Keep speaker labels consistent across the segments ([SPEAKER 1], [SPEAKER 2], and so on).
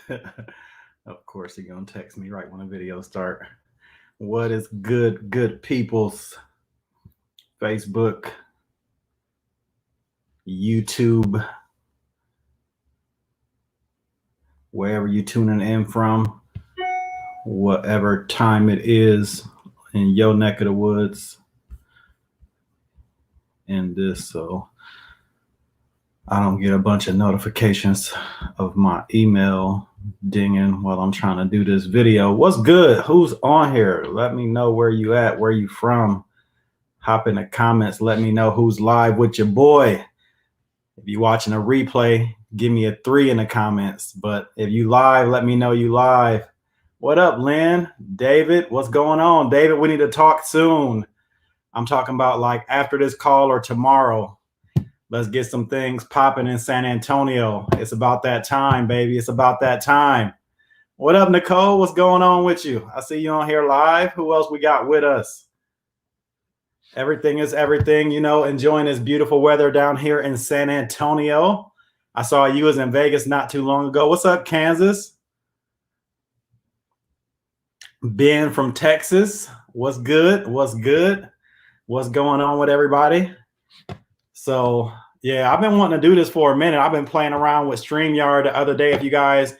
[SPEAKER 1] Of course, you're gonna text me right when the video start. What is good peoples? Facebook, YouTube, wherever you tuning in from, whatever time it is in your neck of the woods. And this, so I don't get a bunch of notifications of my email dinging while I'm trying to do this video. What's good? Who's on here? Let me know where you at, where you from. Hop in the comments. Let me know who's live with your boy. If you're watching a replay, give me a 3 in the comments. But if you live, let me know you live. What up, Lynn? David, what's going on? David, we need to talk soon. I'm talking about like after this call or tomorrow. Let's get some things popping in San Antonio. It's about that time, baby. It's about that time. What up, Nicole? What's going on with you? I see you on here live. Who else we got with us? Everything is everything, you know, enjoying this beautiful weather down here in San Antonio. I saw you was in Vegas not too long ago. What's up, Kansas? Ben from Texas. What's good? What's good? What's going on with everybody? So, yeah, I've been wanting to do this for a minute. I've been playing around with StreamYard the other day. If you guys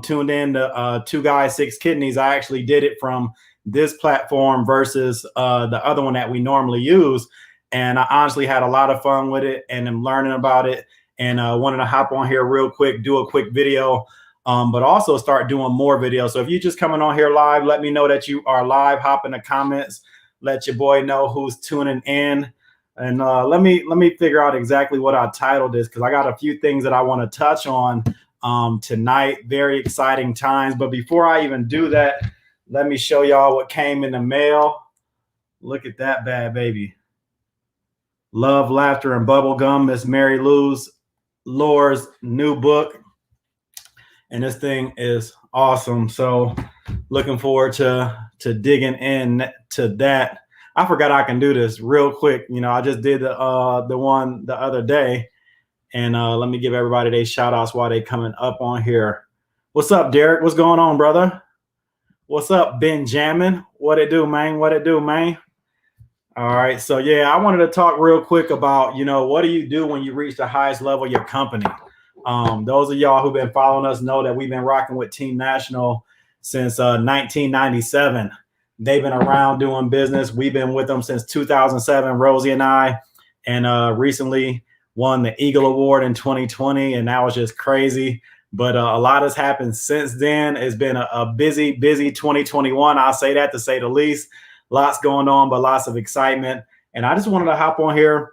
[SPEAKER 1] tuned in to Two Guys, Six Kidneys, I actually did it from this platform versus the other one that we normally use. And I honestly had a lot of fun with it and I'm learning about it and wanted to hop on here real quick, do a quick video, but also start doing more videos. So if you're just coming on here live, let me know that you are live. Hop in the comments. Let your boy know who's tuning in. And let me figure out exactly what I titled this because I got a few things that I want to touch on tonight. Very exciting times. But before I even do that, let me show y'all what came in the mail. Look at that bad baby. Love, Laughter, and Bubblegum, Miss Mary Lou's Lore's new book. And this thing is awesome. So looking forward to digging in to that. I forgot I can do this real quick. You know, I just did the one the other day. And let me give everybody their shout outs while they coming up on here. What's up, Derek? What's going on, brother? What's up, Benjamin? What it do, man? What it do, man? All right. So, yeah, I wanted to talk real quick about, you know, what do you do when you reach the highest level of your company? Those of y'all who've been following us know that we've been rocking with Team National since 1997. They've been around doing business. We've been with them since 2007, Rosie and I, and recently won the Eagle Award in 2020. And that was just crazy. But a lot has happened since then. It's been a busy 2021. I'll say that to say the least. Lots going on, but lots of excitement. And I just wanted to hop on here,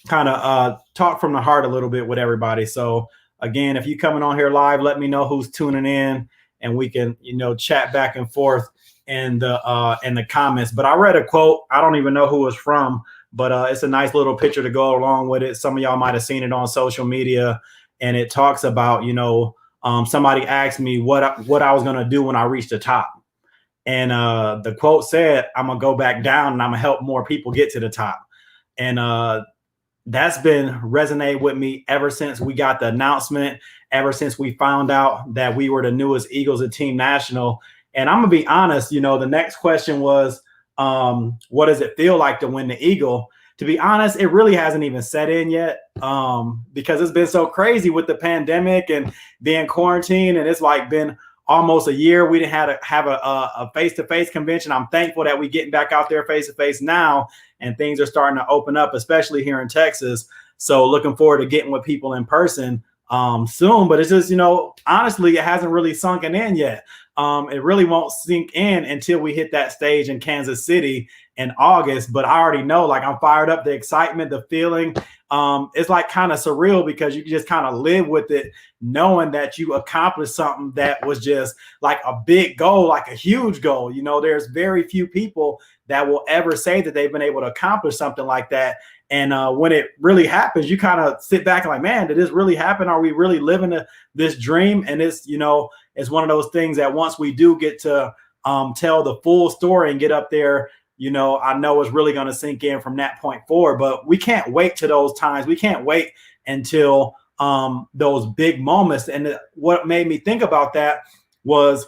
[SPEAKER 1] kind of talk from the heart a little bit with everybody. So again, if you're coming on here live, let me know who's tuning in and we can, you know, chat back and forth in the comments. But I read a quote. I don't even know who it's from, but it's a nice little picture to go along with it. Some of y'all might have seen it on social media. And it talks about, you know, somebody asked me what I was going to do when I reached the top. And the quote said, I'm going to go back down and I'm going to help more people get to the top. And that's been resonating with me ever since we got the announcement, ever since we found out that we were the newest Eagles of Team National. And I'm going to be honest, you know, the next question was, what does it feel like to win the Eagle? To be honest, it really hasn't even set in yet because it's been so crazy with the pandemic and being quarantined. And it's like been almost a year. We didn't have a face-to-face convention. I'm thankful that we're getting back out there face-to-face now and things are starting to open up, especially here in Texas. So looking forward to getting with people in person soon. But it's just, you know, honestly, it hasn't really sunken in yet. It really won't sink in until we hit that stage in Kansas City in August. But I already know, like, I'm fired up, the excitement, the feeling. It's like kind of surreal because you can just kind of live with it, knowing that you accomplished something that was just like a big goal, like a huge goal. You know, there's very few people that will ever say that they've been able to accomplish something like that. And when it really happens, you kind of sit back and like, man, did this really happen? Are we really living this dream? And it's, you know, it's one of those things that once we do get to tell the full story and get up there, you know, I know it's really going to sink in from that point forward. But we can't wait to those times. We can't wait until those big moments. And what made me think about that was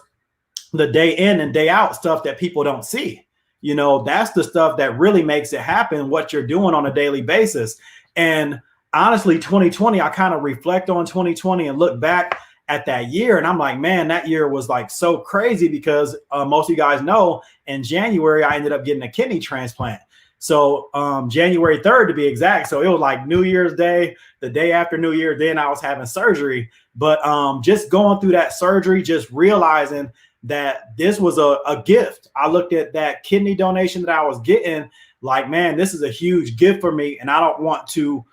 [SPEAKER 1] the day in and day out stuff that people don't see. That's the stuff that really makes it happen, what you're doing on a daily basis. And honestly, 2020, I kind of reflect on 2020 and look back at that year. And I'm like, man, that year was like so crazy because most of you guys know in January, I ended up getting a kidney transplant. So January 3rd to be exact. So it was like New Year's Day, the day after New Year, then I was having surgery. But just going through that surgery, just realizing that this was a gift. I looked at that kidney donation that I was getting like, man, this is a huge gift for me. And I don't want to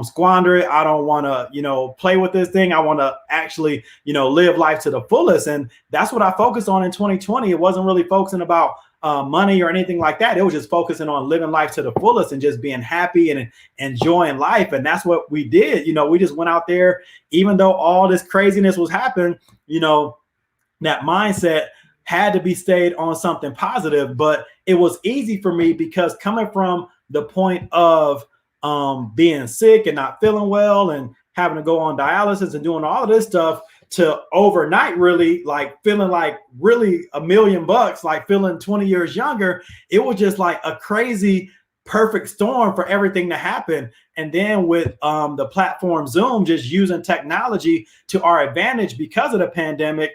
[SPEAKER 1] squander it. I don't want to, play with this thing. I want to actually, live life to the fullest. And that's what I focused on in 2020. It wasn't really focusing about money or anything like that. It was just focusing on living life to the fullest and just being happy and enjoying life. And that's what we did. We just went out there, even though all this craziness was happening, that mindset had to be stayed on something positive. But it was easy for me because coming from the point of being sick and not feeling well and having to go on dialysis and doing all of this stuff to overnight really like feeling like really $1 million, like feeling 20 years younger. It was just like a crazy perfect storm for everything to happen. And then with the platform Zoom, just using technology to our advantage because of the pandemic,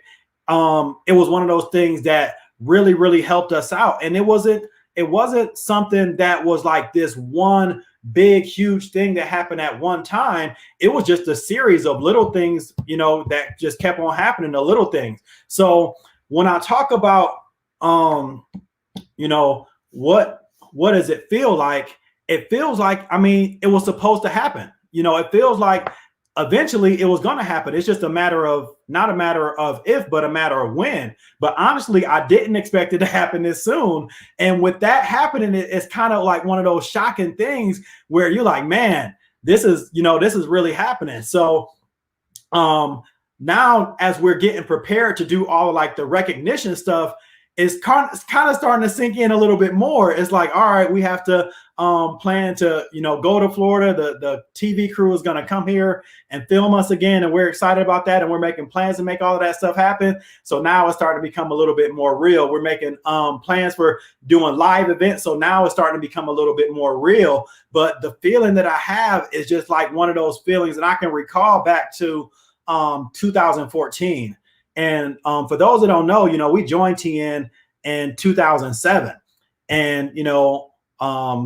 [SPEAKER 1] it was one of those things that really, really helped us out. And it wasn't something that was like this one big, huge thing that happened at one time. It was just a series of little things, that just kept on happening, the little things. So when I talk about, what does it feel like? It feels like, it was supposed to happen. It feels like eventually it was going to happen. It's just not a matter of if, but a matter of when. But honestly, I didn't expect it to happen this soon. And with that happening, it's kind of like one of those shocking things where you're like, man, this is really happening. So now as we're getting prepared to do all of like the recognition stuff, it's kind of starting to sink in a little bit more. It's like, all right, we have to plan to, go to Florida. The TV crew is going to come here and film us again. And we're excited about that. And we're making plans to make all of that stuff happen. So now it's starting to become a little bit more real. We're making plans for doing live events. So now it's starting to become a little bit more real. But the feeling that I have is just like one of those feelings. And I can recall back to 2014. And for those that don't know, we joined TN in 2007 and,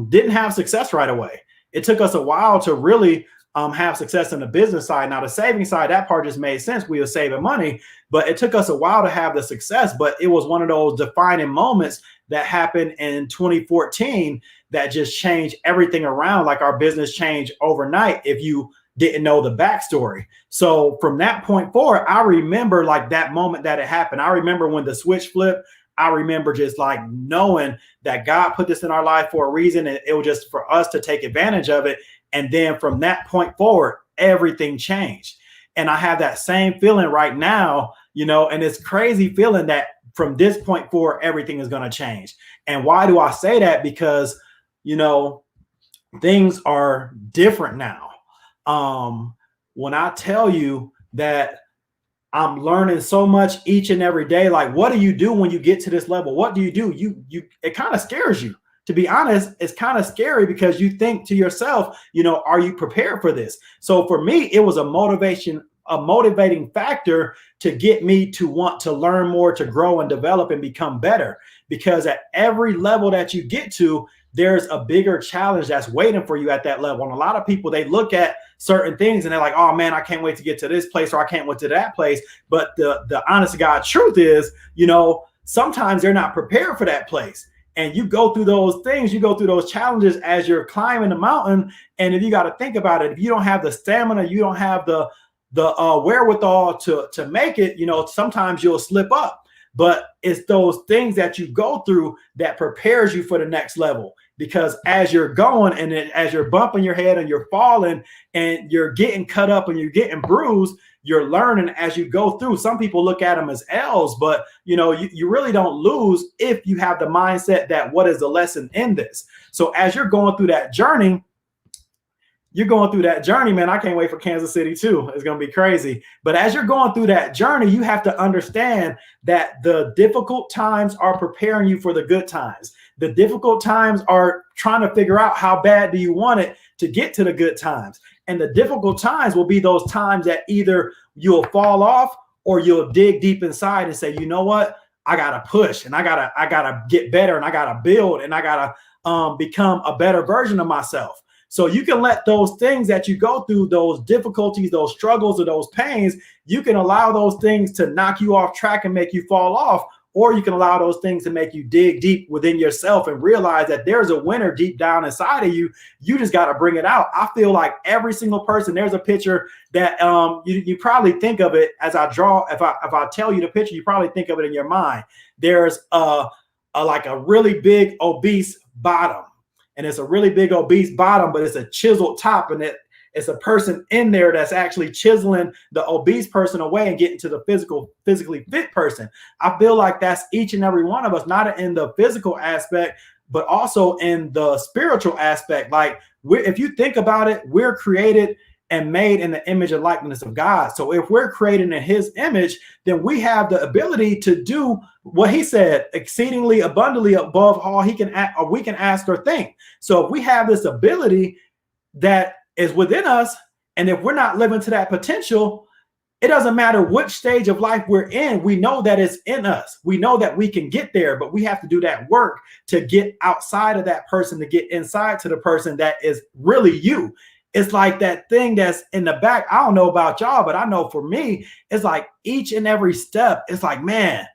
[SPEAKER 1] didn't have success right away. It took us a while to really have success in the business side. Now, the saving side, that part just made sense. We were saving money, but it took us a while to have the success. But it was one of those defining moments that happened in 2014 that just changed everything around. Like our business changed overnight if you didn't know the backstory. So from that point forward, I remember like that moment that it happened. I remember when the switch flipped. I remember just like knowing that God put this in our life for a reason. And it was just for us to take advantage of it. And then from that point forward, everything changed. And I have that same feeling right now, and it's crazy feeling that from this point forward, everything is going to change. And why do I say that? Because, things are different now. When I tell you that I'm learning so much each and every day, like what do you do when you get to this level? What do you do? It kind of scares you. To be honest, it's kind of scary because you think to yourself, are you prepared for this? So for me, it was a motivating factor to get me to want to learn more, to grow and develop and become better. Because at every level that you get to, there's a bigger challenge that's waiting for you at that level. And a lot of people, they look at certain things and they're like, oh man, I can't wait to get to this place or I can't wait to that place. But the honest to God truth is, sometimes they're not prepared for that place. And you go through those things, you go through those challenges as you're climbing the mountain. And if you got to think about it, if you don't have the stamina, you don't have the wherewithal to make it, sometimes you'll slip up. But it's those things that you go through that prepares you for the next level. Because as you're going and as you're bumping your head and you're falling and you're getting cut up and you're getting bruised, you're learning as you go through. Some people look at them as L's, but you really don't lose if you have the mindset that what is the lesson in this? So as you're going through that journey, you're going through that journey, man. I can't wait for Kansas City too. It's going to be crazy. But as you're going through that journey, you have to understand that the difficult times are preparing you for the good times. The difficult times are trying to figure out how bad do you want it to get to the good times. And the difficult times will be those times that either you'll fall off or you'll dig deep inside and say, you know what? I gotta push and I gotta get better and I gotta build and I gotta become a better version of myself. So you can let those things that you go through, those difficulties, those struggles, or those pains, you can allow those things to knock you off track and make you fall off, or you can allow those things to make you dig deep within yourself and realize that there's a winner deep down inside of you. You just got to bring it out. I feel like every single person, there's a picture that you probably think of it as I draw. If I tell you the picture, you probably think of it in your mind. There's like a really big obese bottom. And it's a really big obese bottom, but it's a chiseled top, and it's a person in there that's actually chiseling the obese person away and getting to the physically fit person. I feel like that's each and every one of us, not in the physical aspect, but also in the spiritual aspect. Like if you think about it, we're created and made in the image and likeness of God. So if we're created in his image, then we have the ability to do what he said, exceedingly abundantly above all we can ask or think. So if we have this ability that is within us, and if we're not living to that potential, it doesn't matter which stage of life we're in. We know that it's in us. We know that we can get there, but we have to do that work to get outside of that person, to get inside to the person that is really you. It's like that thing that's in the back. I don't know about y'all, but I know for me, it's like each and every step, it's like, man,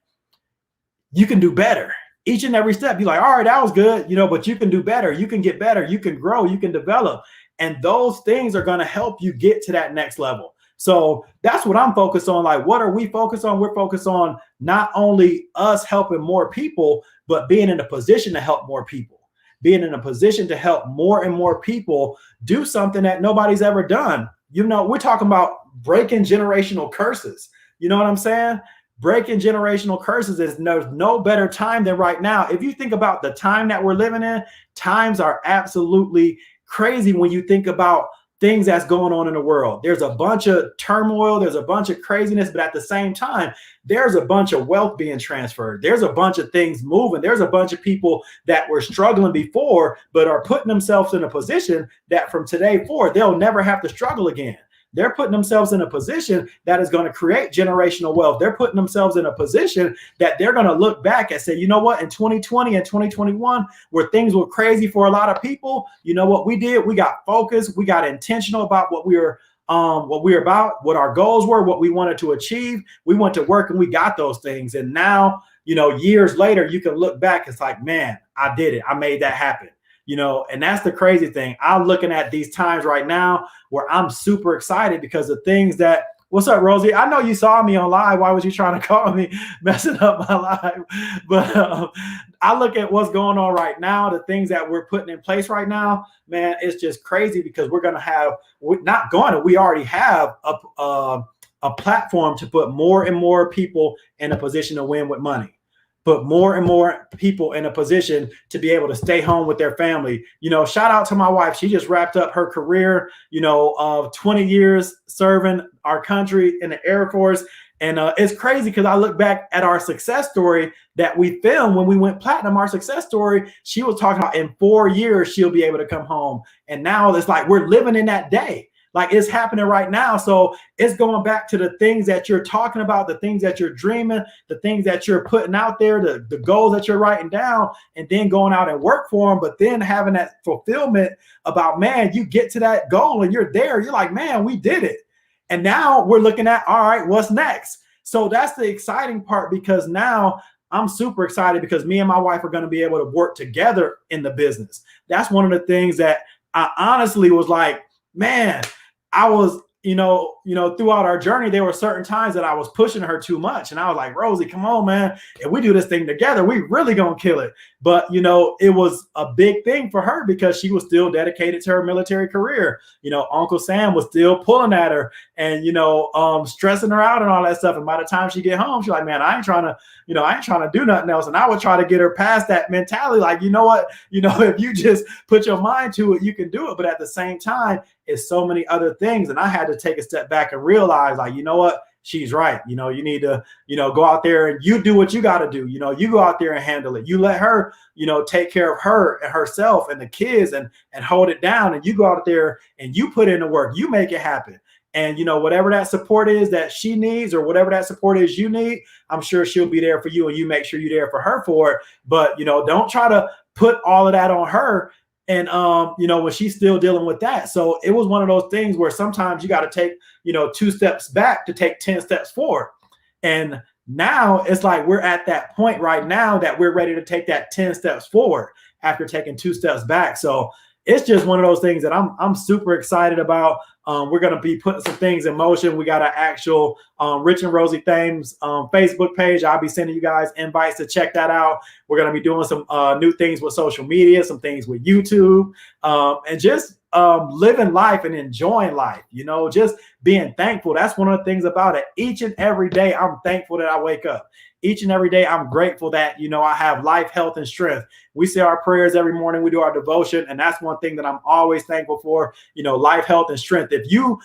[SPEAKER 1] you can do better. Each and every step, you're like, all right, that was good, but you can do better. You can get better. You can grow. You can develop. And those things are going to help you get to that next level. So that's what I'm focused on. Like, what are we focused on? We're focused on not only us helping more people, but being in a position to help more people. Being in a position to help more and more people do something that nobody's ever done. We're talking about breaking generational curses. You know what I'm saying? Breaking generational curses is no better time than right now. If you think about the time that we're living in, times are absolutely crazy when you think about things that's going on in the world. There's a bunch of turmoil, there's a bunch of craziness, but at the same time, there's a bunch of wealth being transferred. There's a bunch of things moving. There's a bunch of people that were struggling before, but are putting themselves in a position that from today forward, they'll never have to struggle again. They're putting themselves in a position that is going to create generational wealth. They're putting themselves in a position that they're going to look back and say, you know what, in 2020 and 2021, where things were crazy for a lot of people, you know what we did? We got focused. We got intentional about what we were about, what our goals were, what we wanted to achieve. We went to work and we got those things. And now, years later, you can look back. It's like, man, I did it. I made that happen. And that's the crazy thing. I'm looking at these times right now where I'm super excited because of things that, what's up, Rosie? I know you saw me on live. Why was you trying to call me, messing up my live? But I look at what's going on right now, the things that we're putting in place right now, man, it's just crazy because we already have a platform to put more and more people in a position to win with money. Put more and more people in a position to be able to stay home with their family. Shout out to my wife. She just wrapped up her career, of 20 years serving our country in the Air Force. And it's crazy because I look back at our success story that we filmed when we went platinum. Our success story, she was talking about in 4 years, she'll be able to come home. And now it's like we're living in that day. Like it's happening right now. So it's going back to the things that you're talking about, the things that you're dreaming, the things that you're putting out there, the goals that you're writing down, and then going out and work for them. But then having that fulfillment about, man, you get to that goal and you're there. You're like, man, we did it. And now we're looking at, all right, what's next? So that's the exciting part, because now I'm super excited because me and my wife are going to be able to work together in the business. That's one of the things that I honestly was like, man, I was, throughout our journey, there were certain times that I was pushing her too much. And I was like, Rosie, come on, man. If we do this thing together, we really going to kill it. But, it was a big thing for her because she was still dedicated to her military career. Uncle Sam was still pulling at her and, stressing her out and all that stuff. And by the time she get home, she's like, man, I ain't trying to do nothing else. And I would try to get her past that mentality. Like, you know what, if you just put your mind to it, you can do it. But at the same time, it's so many other things. And I had to take a step back and realize, like, you know what? She's right. You know, you need to, you know, go out there and you do what you got to do. You know, you go out there and handle it. You let her, you know, take care of her and herself and the kids and hold it down. And you go out there and you put in the work. You make it happen. And, you know, whatever that support is that she needs or whatever that support is you need, I'm sure she'll be there for you, and you make sure you're there for her for it. But, you know, don't try to put all of that on her. And, you know, when she's still dealing with that. So it was one of those things where sometimes you got to take, you know, 2 steps back to take 10 steps forward. And now it's like we're at that point right now that we're ready to take that 10 steps forward after taking 2 steps back. So it's just one of those things that I'm super excited about. We're going to be putting some things in motion. We got an actual Rich and Rosie Thames Facebook page. I'll be sending you guys invites to check that out. We're going to be doing some new things with social media, some things with YouTube, and just living life and enjoying life, you know, just being thankful. That's one of the things about it. Each and every day, I'm thankful that I wake up. Each and every day, I'm grateful that, you know, I have life, health, and strength. We say our prayers every morning. We do our devotion. And that's one thing that I'm always thankful for, you know, life, health, and strength. If you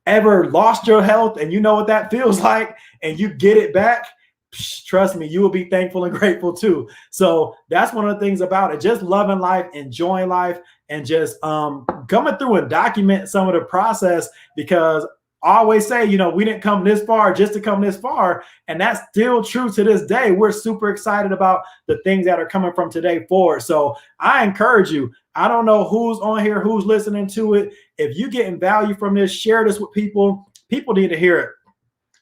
[SPEAKER 1] ever lost your health and you know what that feels like and you get it back, trust me, you will be thankful and grateful too. So that's one of the things about it. Just loving life, enjoying life, and just coming through and document some of the process, because I always say, you know, we didn't come this far just to come this far. And that's still true to this day. We're super excited about the things that are coming from today forward. So I encourage you. I don't know who's on here, who's listening to it. If you're getting value from this, share this with people. People need to hear it.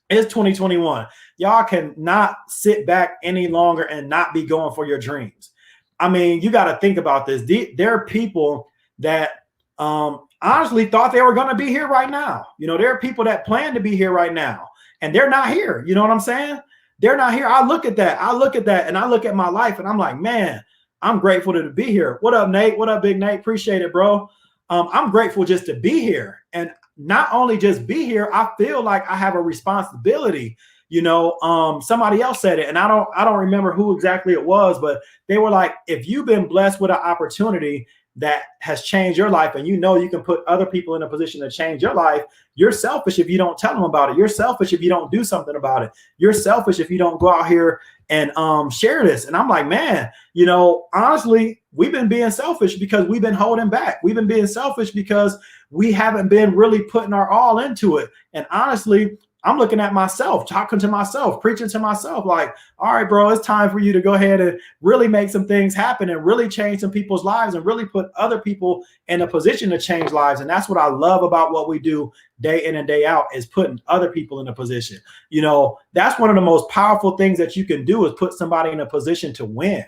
[SPEAKER 1] It's 2021. Y'all cannot sit back any longer and not be going for your dreams. I mean, you got to think about this. There are people that honestly thought they were going to be here right now. You know, there are people that plan to be here right now, and they're not here. You know what I'm saying? They're not here. I look at that. And I look at my life and I'm like, man, I'm grateful to be here. What up, Nate? What up, Big Nate? Appreciate it, bro. I'm grateful just to be here. And not only just be here, I feel like I have a responsibility. You know, somebody else said it, and I don't remember who exactly it was, but they were like, if you've been blessed with an opportunity that has changed your life, and you know you can put other people in a position to change your life, you're selfish if you don't tell them about it. You're selfish if you don't do something about it. You're selfish if you don't go out here and share this. And I'm like, man, you know, honestly, we've been being selfish because we've been holding back. We've been being selfish because we haven't been really putting our all into it. And honestly, I'm looking at myself, talking to myself, preaching to myself, like, all right, bro, it's time for you to go ahead and really make some things happen and really change some people's lives and really put other people in a position to change lives. And that's what I love about what we do day in and day out, is putting other people in a position. You know, that's one of the most powerful things that you can do, is put somebody in a position to win.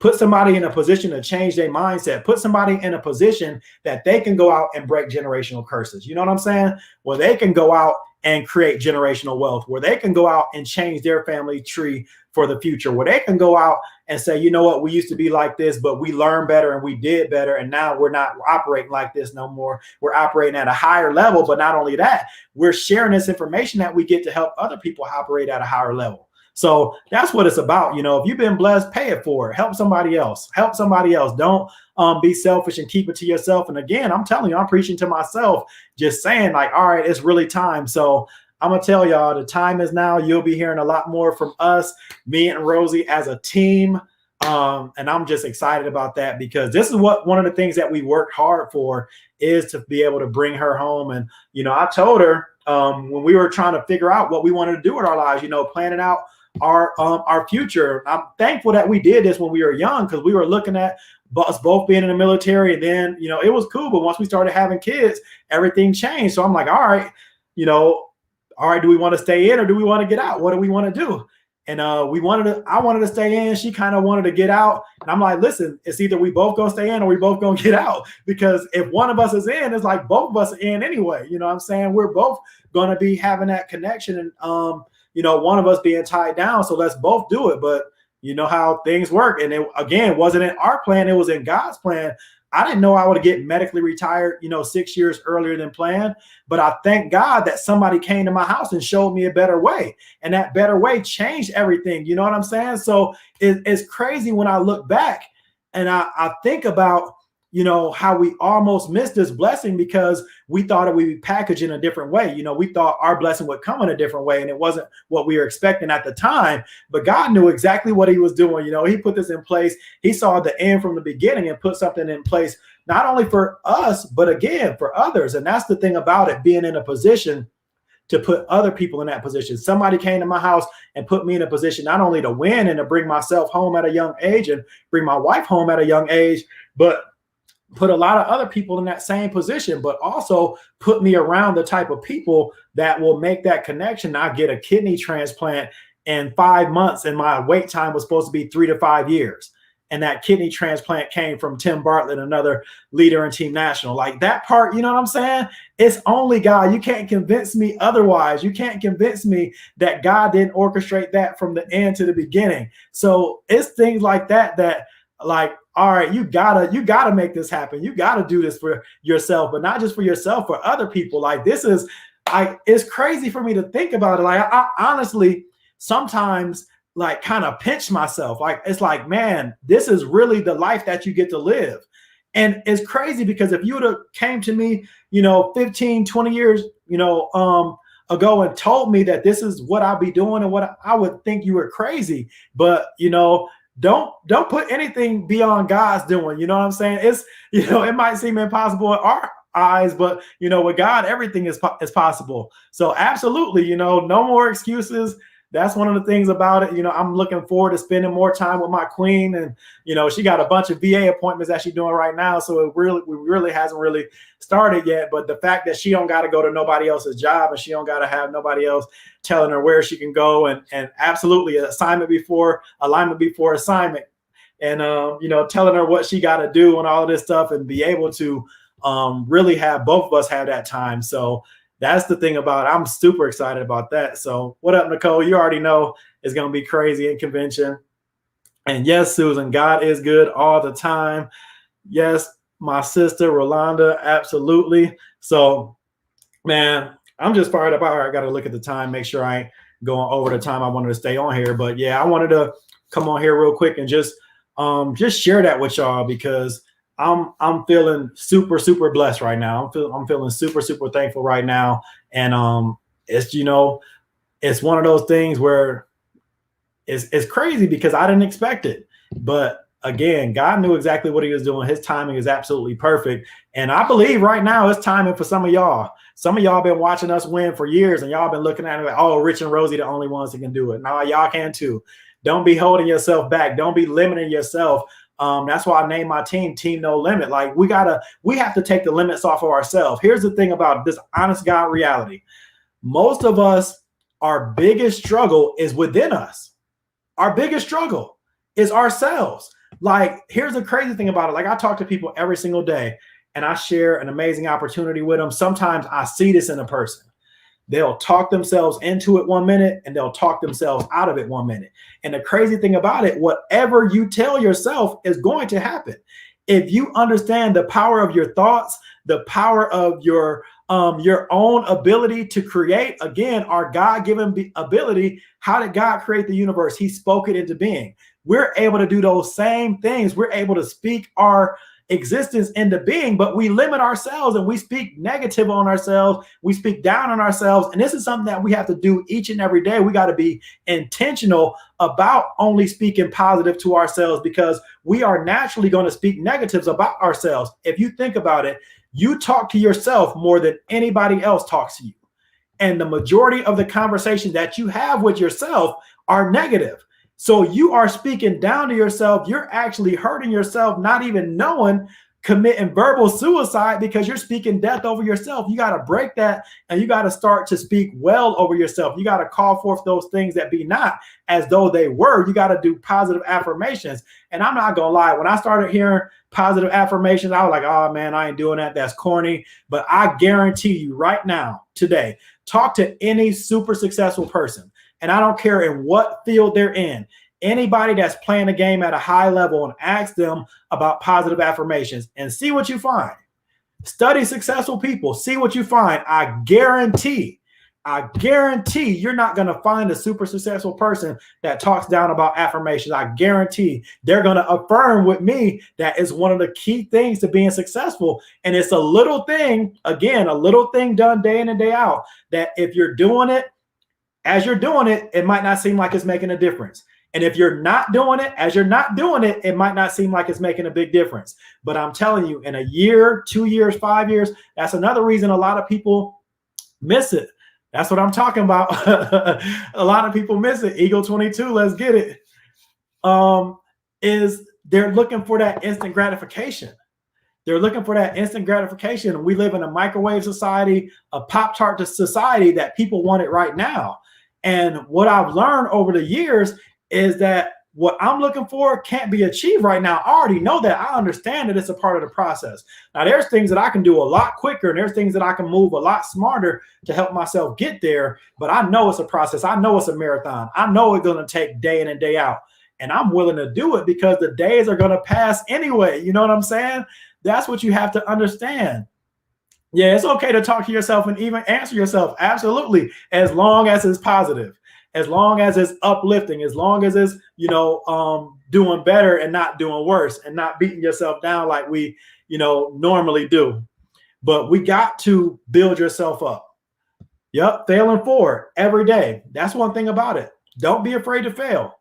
[SPEAKER 1] Put somebody in a position to change their mindset. Put somebody in a position that they can go out and break generational curses. You know what I'm saying? Where they can go out and create generational wealth, where they can go out and change their family tree for the future, where they can go out and say, you know what, we used to be like this, but we learned better and we did better. And now we're not operating like this no more. We're operating at a higher level. But not only that, we're sharing this information that we get to help other people operate at a higher level. So that's what it's about. You know, if you've been blessed, pay it forward. Help somebody else. Help somebody else. Don't be selfish and keep it to yourself. And again, I'm telling you, I'm preaching to myself, just saying, like, all right, it's really time. So I'm going to tell y'all, the time is now. You'll be hearing a lot more from us, me and Rosie as a team. And I'm just excited about that, because this is what one of the things that we worked hard for, is to be able to bring her home. And, you know, I told her when we were trying to figure out what we wanted to do with our lives, you know, planning out our future. I'm thankful that we did this when we were young, because we were looking at us both being in the military, and then, you know, it was cool. But once we started having kids, everything changed. So I'm like, all right, you know, all right, do we want to stay in or do we want to get out? What do we want to do? And I wanted to stay in. She kind of wanted to get out. And I'm like, listen, it's either we both gonna stay in or we both gonna get out. Because if one of us is in, it's like both of us are in anyway. You know what I'm saying? We're both gonna be having that connection, and you know, one of us being tied down. So let's both do it. But you know how things work. And it, again, wasn't in our plan. It was in God's plan. I didn't know I would get medically retired, you know, 6 years earlier than planned. But I thank God that somebody came to my house and showed me a better way. And that better way changed everything. You know what I'm saying? So it's crazy when I look back and I think about, how we almost missed this blessing because we thought it would be packaged in a different way. We thought our blessing would come in a different way, and it wasn't what we were expecting at the time. But God knew exactly what he was doing. He put this in place. He saw the end from the beginning and put something in place, not only for us, but again, for others. And that's the thing about it, being in a position to put other people in that position. Somebody came to my house and put me in a position not only to win and to bring myself home at a young age and bring my wife home at a young age, but put a lot of other people in that same position, but also put me around the type of people that will make that connection. I get a kidney transplant in 5 months, and my wait time was supposed to be 3 to 5 years. And that kidney transplant came from Tim Bartlett, another leader in Team National. Like that part, you know what I'm saying? It's only God. You can't convince me otherwise. You can't convince me that God didn't orchestrate that from the end to the beginning. So it's things like that, like, all right, you gotta make this happen. You gotta do this for yourself, but not just for yourself, for other people. Like it's crazy for me to think about it. Like I honestly sometimes like kind of pinch myself. Like it's like, man, this is really the life that you get to live. And it's crazy because if you would have came to me, 15, 20 years, ago and told me that this is what I'll be doing and what I would think you were crazy. But, don't put anything beyond God's doing. You know what I'm saying? It's, it might seem impossible in our eyes, but with God, everything is possible. So absolutely, no more excuses. That's one of the things about it. I'm looking forward to spending more time with my queen, and she got a bunch of VA appointments that she's doing right now. So we really hasn't really started yet. But the fact that she don't got to go to nobody else's job, and she don't got to have nobody else telling her where she can go, and absolutely alignment before assignment, and telling her what she got to do and all of this stuff, and be able to really have both of us have that time. So that's the thing about it. I'm super excited about that. So what up, Nicole? You already know it's going to be crazy in convention. And yes, Susan, God is good all the time. Yes, my sister, Rolanda, absolutely. So, man, I'm just fired up. All right, I got to look at the time, make sure I ain't going over the time I wanted to stay on here. But yeah, I wanted to come on here real quick and just share that with y'all, because I'm feeling super, super blessed right now. I'm feeling super, super thankful right now. And it's it's one of those things where it's crazy because I didn't expect it. But again, God knew exactly what he was doing. His timing is absolutely perfect. And I believe right now it's timing for some of y'all. Some of y'all been watching us win for years, and y'all been looking at it like, oh, Rich and Rosie the only ones that can do it. Now y'all can too. Don't be holding yourself back. Don't be limiting yourself. That's why I named my team No Limit. Like we have to take the limits off of ourselves. Here's the thing about this honest God reality. Most of us, our biggest struggle is within us. Our biggest struggle is ourselves. Like, here's the crazy thing about it. Like, I talk to people every single day, and I share an amazing opportunity with them. Sometimes I see this in a person. They'll talk themselves into it 1 minute, and they'll talk themselves out of it 1 minute. And the crazy thing about it, whatever you tell yourself is going to happen. If you understand the power of your thoughts, the power of your own ability to create, again, our God-given ability. How did God create the universe? He spoke it into being. We're able to do those same things. We're able to speak our existence into being, but we limit ourselves and we speak negative on ourselves. We speak down on ourselves. And this is something that we have to do each and every day. We got to be intentional about only speaking positive to ourselves, because we are naturally going to speak negatives about ourselves. If you think about it, you talk to yourself more than anybody else talks to you. And the majority of the conversations that you have with yourself are negative. So you are speaking down to yourself. You're actually hurting yourself, not even knowing, committing verbal suicide because you're speaking death over yourself. You got to break that, and you got to start to speak well over yourself. You got to call forth those things that be not as though they were. You got to do positive affirmations. And I'm not going to lie, when I started hearing positive affirmations, I was like, oh man, I ain't doing that. That's corny. But I guarantee you right now, today, talk to any super successful person. And I don't care in what field they're in, anybody that's playing a game at a high level, and ask them about positive affirmations and see what you find. Study successful people, see what you find. I guarantee I guarantee you're not going to find a super successful person that talks down about affirmations. I guarantee they're going to affirm with me that is one of the key things to being successful. And it's a little thing, again, a little thing done day in and day out, that if you're doing it, as you're doing it, it might not seem like it's making a difference. And if you're not doing it, as you're not doing it, it might not seem like it's making a big difference. But I'm telling you, in a year, 2 years, 5 years, that's another reason a lot of people miss it. That's what I'm talking about. A lot of people miss it. Eagle 22, let's get it. Is they're looking for that instant gratification. They're looking for that instant gratification. We live in a microwave society, a Pop-Tart society that people want it right now. And what I've learned over the years is that what I'm looking for can't be achieved right now. I already know that. I understand that it's a part of the process. Now, there's things that I can do a lot quicker, and there's things that I can move a lot smarter to help myself get there. But I know it's a process. I know it's a marathon. I know it's going to take day in and day out. And I'm willing to do it because the days are going to pass anyway. You know what I'm saying? That's what you have to understand. Yeah, it's okay to talk to yourself and even answer yourself. Absolutely. As long as it's positive, as long as it's uplifting, as long as it's, doing better and not doing worse and not beating yourself down like we, normally do. But we got to build yourself up. Yep. Failing forward every day. That's one thing about it. Don't be afraid to fail.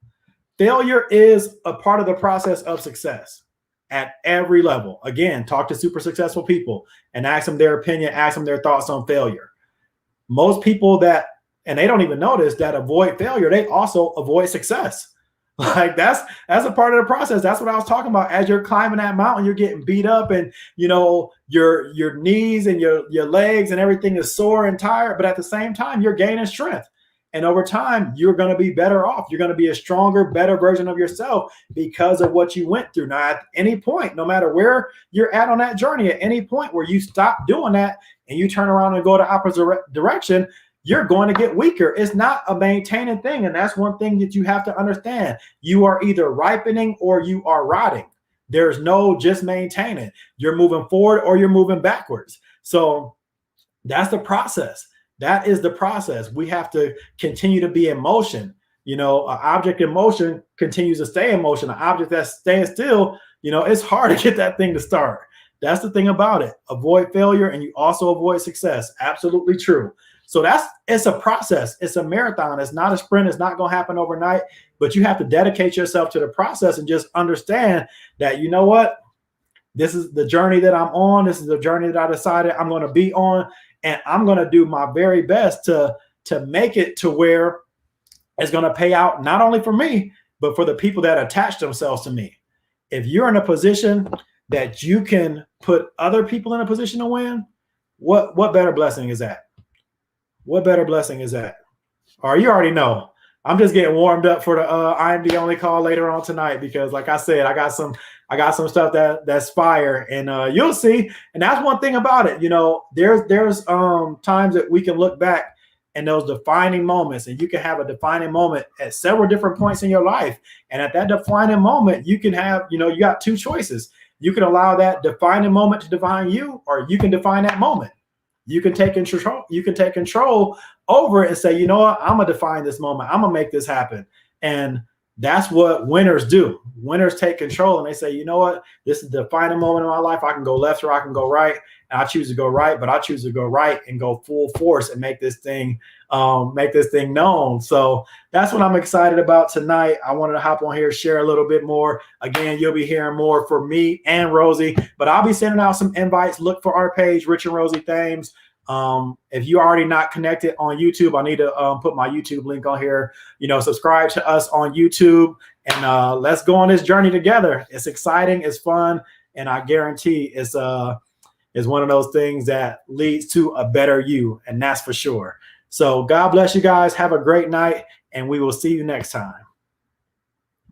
[SPEAKER 1] Failure is a part of the process of success at every level. Again, talk to super successful people and ask them their opinion, ask them their thoughts on failure. Most people that, and they don't even notice that avoid failure, they also avoid success. Like that's a part of the process. That's what I was talking about. As you're climbing that mountain, you're getting beat up and, your knees and your legs and everything is sore and tired. But at the same time, you're gaining strength. And over time, you're going to be better off. You're going to be a stronger, better version of yourself because of what you went through. Now, at any point, no matter where you're at on that journey, at any point where you stop doing that and you turn around and go the opposite direction, you're going to get weaker. It's not a maintaining thing. And that's one thing that you have to understand. You are either ripening or you are rotting. There's no just maintaining. You're moving forward or you're moving backwards. So that's the process. That is the process. We have to continue to be in motion. An object in motion continues to stay in motion. An object that's staying still, it's hard to get that thing to start. That's the thing about it. Avoid failure and you also avoid success. Absolutely true. So it's a process. It's a marathon. It's not a sprint. It's not going to happen overnight, but you have to dedicate yourself to the process and just understand that, you know what? This is the journey that I'm on. This is the journey that I decided I'm going to be on. And I'm going to do my very best to make it to where it's going to pay out not only for me, but for the people that attach themselves to me. If you're in a position that you can put other people in a position to win, what better blessing is that? What better blessing is that? Or you already know. I'm just getting warmed up for the I Am the Only call later on tonight because, like I said, I got some stuff that's fire, and you'll see. And that's one thing about it. There's times that we can look back and those defining moments, and you can have a defining moment at several different points in your life. And at that defining moment, you can have, you got two choices. You can allow that defining moment to define you, or you can define that moment. You can take control. You can take control over it and say, you know what, I'm gonna define this moment. I'm gonna make this happen. And that's what winners do. Winners take control and they say, you know what, this is the defining moment in my life. I can go left or I can go right. And I choose to go right, but I choose to go right and go full force and make this thing known. So that's what I'm excited about tonight. I wanted to hop on here, share a little bit more. Again, you'll be hearing more from me and Rosie, but I'll be sending out some invites. Look for our page, Rich and Rosie Thames. If you're already not connected on YouTube, I need to put my YouTube link on here. Subscribe to us on YouTube, and let's go on this journey together. It's exciting, it's fun, and I guarantee it's one of those things that leads to a better you, and that's for sure. So God bless you guys. Have a great night, and we will see you next time.